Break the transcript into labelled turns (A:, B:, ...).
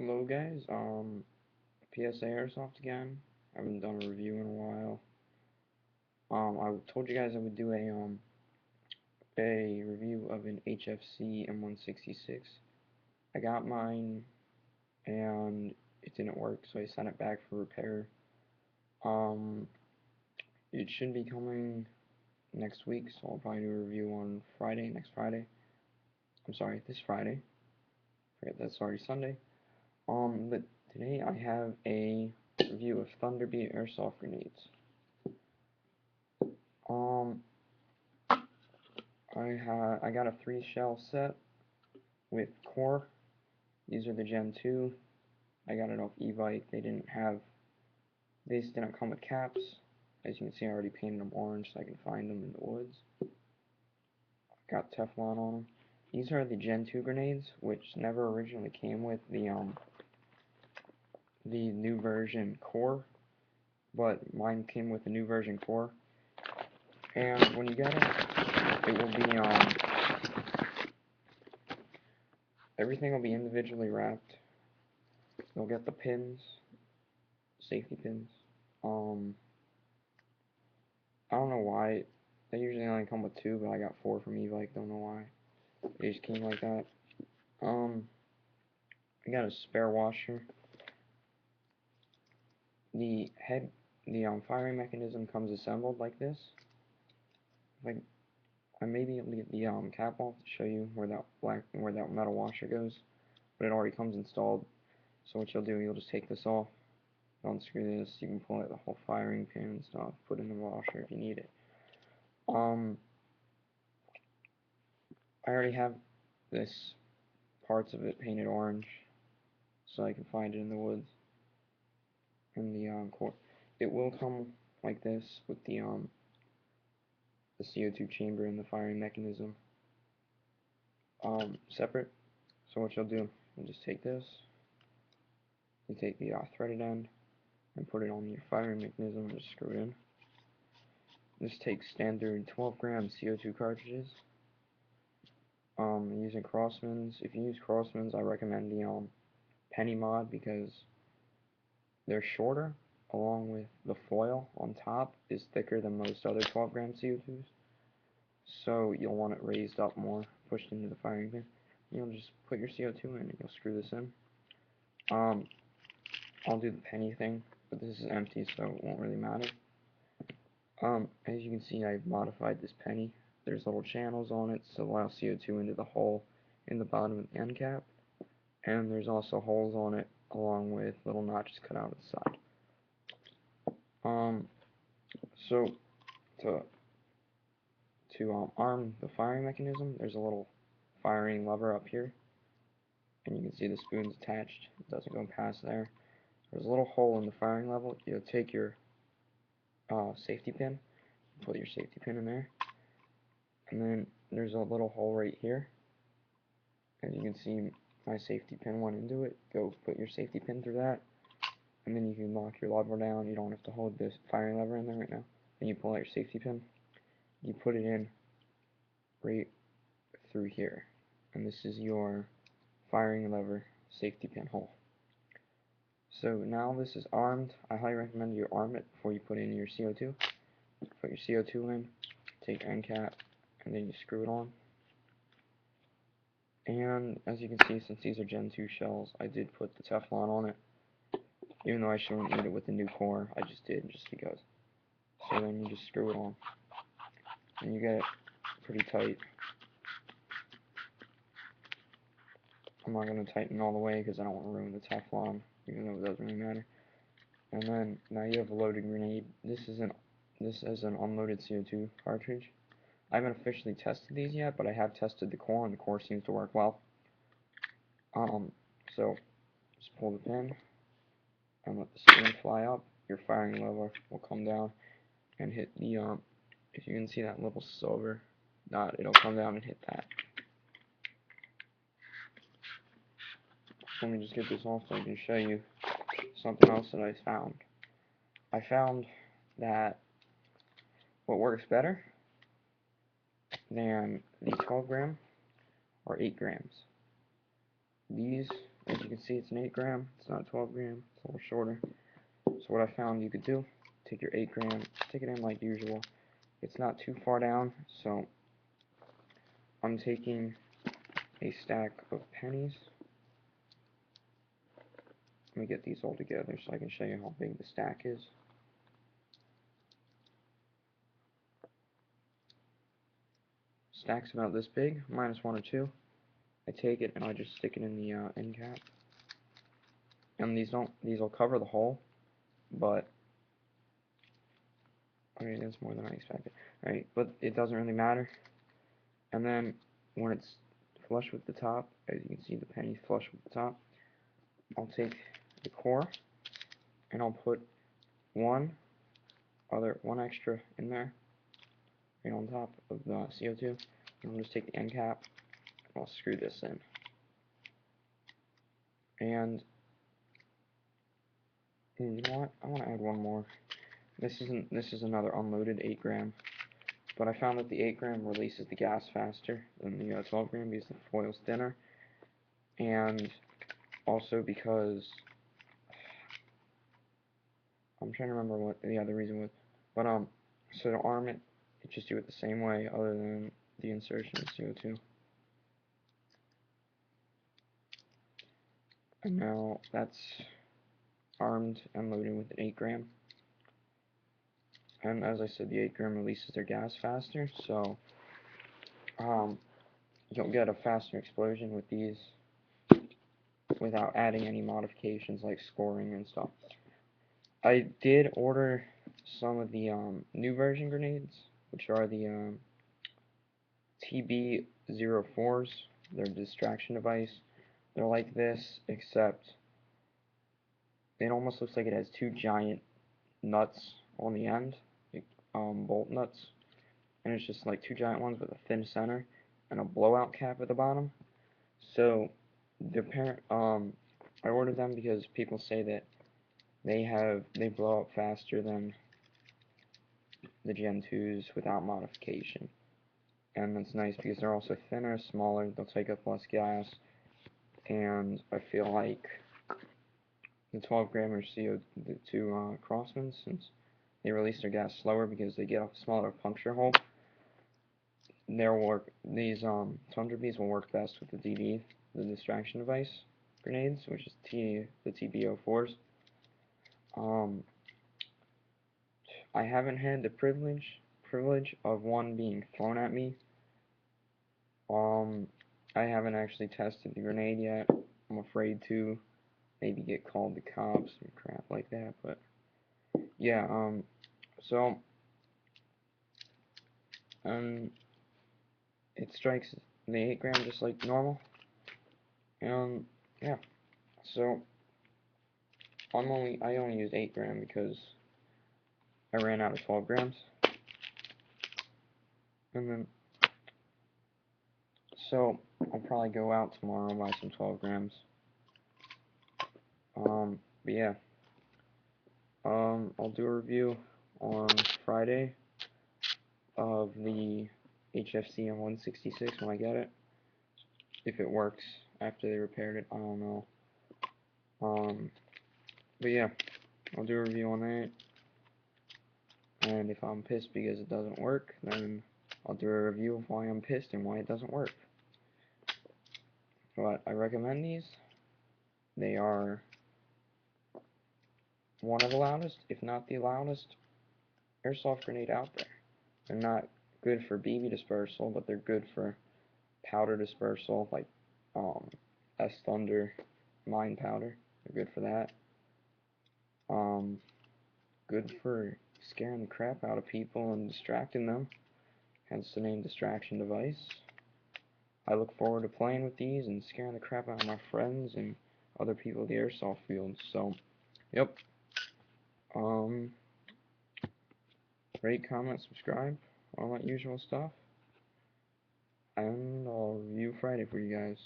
A: Hello guys, PSA airsoft again. I haven't done a review in a while. I told you guys I would do a review of an HFC M166. I got mine and it didn't work, so I sent it back for repair. Um, it should be coming next week, so I'll probably do a review on next Friday. I'm sorry, this Friday. Forget that's already Sunday. But today I have a review of Thunderbeat airsoft grenades. Um, I got a 3-shell set with core. These are the Gen 2. I got it off e-bike. They just didn't come with caps. As you can see, I already painted them orange so I can find them in the woods. Got Teflon on them. These are the Gen 2 grenades, which never originally came with the new version core, but mine came with the new version core. And when you get it, it will be everything will be individually wrapped. You'll get the pins, safety pins. I don't know why. They usually only come with 2, but I got 4 from e-bike. Don't know why. They just came like that. I got a spare washer. The firing mechanism comes assembled like this. Like, I may be able to get the cap off to show you where that metal washer goes, but it already comes installed. So what you'll do, you'll just take this off, unscrew this. You can pull out the whole firing pin and stuff. Put in the washer if you need it. I already have this parts of it painted orange, so I can find it in the woods. In the core, it will come like this with the CO2 chamber and the firing mechanism separate. So what you'll do, you'll just take this, you take the threaded end and put it on your firing mechanism and just screw it in. This takes standard 12-gram CO2 cartridges. Using Crossmans. If you use Crossmans, I recommend the penny mod because they're shorter, along with the foil on top is thicker than most other 12-gram CO2s. So you'll want it raised up more, pushed into the firing pin. You'll just put your CO2 in and you'll screw this in. I'll do the penny thing, but this is empty, so it won't really matter. As you can see, I've modified this penny. There's little channels on it to allow CO2 into the hole in the bottom of the end cap, and there's also holes on it along with little notches cut out of the side. So to arm the firing mechanism, there's a little firing lever up here, and you can see the spoon's attached. It doesn't go past there. There's a little hole in the firing level. You'll take your safety pin, put your safety pin in there, and then there's a little hole right here. As you can see, my safety pin went into it. Go put your safety pin through that, and then you can lock your lever down. You don't have to hold this firing lever in there right now. Then you pull out your safety pin. You put it in right through here, and this is your firing lever safety pin hole. So now this is armed. I highly recommend you arm it before you put in your CO2. Put your CO2 in, take your end cap, and then you screw it on. And as you can see, since these are Gen 2 shells, I did put the Teflon on it. Even though I shouldn't need it with the new core, I just did just because. So then you just screw it on. And you get it pretty tight. I'm not going to tighten all the way because I don't want to ruin the Teflon, even though it doesn't really matter. And then now you have a loaded grenade. This is an unloaded CO2 cartridge. I haven't officially tested these yet, but I have tested the core, and the core seems to work well. So just pull the pin and let the spoon fly up. Your firing lever will come down and hit the if you can see that little silver dot, it'll come down and hit that. Let me just get this off so I can show you something else that I found. I found that what works better than the 12 gram or 8 grams. These As you can see, it's an 8 gram. It's not 12 gram. It's a little shorter. So what I found you could do, take your 8 gram, stick it in like usual. It's not too far down, so I'm taking a stack of pennies. Let me get these all together so I can show you how big the stack is. Stack's about this big, minus 1 or 2. I take it and I just stick it in the end cap. And these will cover the hole, but I mean it's more than I expected. Alright, but it doesn't really matter. And then when it's flush with the top, as you can see the penny's flush with the top, I'll take the core and I'll put one extra in there, right on top of the CO2. And I'll just take the end cap and I'll screw this in. And you know what? I want to add one more. This is another unloaded 8 gram, but I found that the 8 gram releases the gas faster than the 12 gram because the foil's thinner, and also because I'm trying to remember what the other reason was, but so to arm it, you just do it the same way other than the insertion of CO2. And now that's armed and loaded with an 8 gram. And as I said, the 8 gram releases their gas faster, so you'll get a faster explosion with these without adding any modifications like scoring and stuff. I did order some of the new version grenades, which are the TB04s. They're a distraction device. They're like this, except it almost looks like it has two giant nuts on the end, bolt nuts, and it's just like two giant ones with a thin center and a blowout cap at the bottom. So I ordered them because people say that they blow up faster than the Gen 2s without modification, and that's nice because they're also thinner, smaller, they'll take up less gas, and I feel like the 12 gram CO2 Crossmans, since they release their gas slower because they get a smaller puncture hole, these Tundra Bees will work best with the DD, the distraction device grenades, which is the TB04s. I haven't had the privilege of one being thrown at me. I haven't actually tested the grenade yet. I'm afraid to maybe get called the cops and crap like that, but yeah, so it strikes the 8 gram just like normal, and yeah, so I only use 8 gram because I ran out of 12 grams, and then so I'll probably go out tomorrow and buy some 12 grams. But yeah, I'll do a review on Friday of the HFC M166 when I get it. If it works after they repaired it, I don't know. But yeah, I'll do a review on that. And if I'm pissed because it doesn't work, then I'll do a review of why I'm pissed and why it doesn't work. But I recommend these. They are one of the loudest, if not the loudest, airsoft grenade out there. They're not good for BB dispersal, but they're good for powder dispersal, like S-Thunder mine powder. They're good for that. Good for scaring the crap out of people and distracting them, hence the name distraction device. I look forward to playing with these and scaring the crap out of my friends and other people at the airsoft field. So, yep. Rate, comment, subscribe, all that usual stuff. And I'll review Friday for you guys.